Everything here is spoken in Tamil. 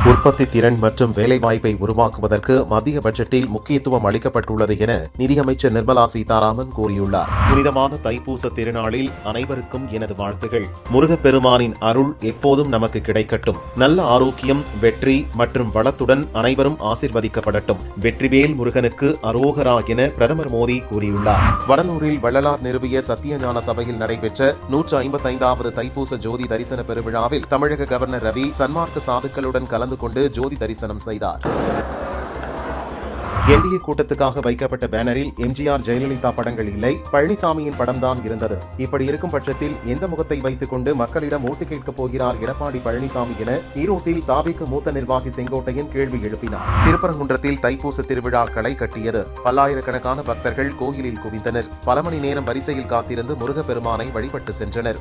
உற்பத்தி திறன் மற்றும் வேலைவாய்ப்பை உருவாக்குவதற்கு மத்திய பட்ஜெட்டில் முக்கியத்துவம் அளிக்கப்பட்டுள்ளது என நிதியமைச்சர் நிர்மலா சீதாராமன் கூறியுள்ளார். புனிதமான தைப்பூச திருநாளில் அனைவருக்கும் எனது வாழ்த்துகள். முருகப்பெருமானின் அருள் எப்போதும் நமக்கு கிடைக்கட்டும். நல்ல ஆரோக்கியம், வெற்றி மற்றும் வளத்துடன் அனைவரும் ஆசிர்வதிக்கப்படட்டும். வெற்றிவேல் முருகனுக்கு அரோகரா என பிரதமர் மோடி கூறியுள்ளார். வடலூரில் வள்ளலார் நிறுவிய சத்தியஞான சபையில் நடைபெற்ற 155வது தைப்பூச ஜோதி தரிசன பெருவிழாவில் தமிழக கவர்னர் ரவி சன்மார்க்க சாதுக்களுடன் கலந்து கொண்டு ஜோதி தரிசனம் செய்தார். என்டிஏ கூட்டத்துக்காக வைக்கப்பட்ட பேனரில் எம்ஜிஆர், ஜெயலலிதா படங்கள் இல்லை, பழனிசாமியின் படம்தான் இருந்தது. இப்படி இருக்கும் பட்சத்தில் எந்த முகத்தை வைத்துக் கொண்டு மக்களிடம் ஓட்டு கேட்கப் போகிறார் எடப்பாடி பழனிசாமி என ஈரோட்டில் தாவேக்கு மூத்த நிர்வாகி செங்கோட்டையன் கேள்வி எழுப்பினார். திருப்பரங்குன்றத்தில் தைப்பூச திருவிழா களை கட்டியது. பல்லாயிரக்கணக்கான பக்தர்கள் கோயிலில் குவிந்தனர். பல மணி நேரம் வரிசையில் காத்திருந்து முருகப்பெருமானை வழிபட்டு சென்றனர்.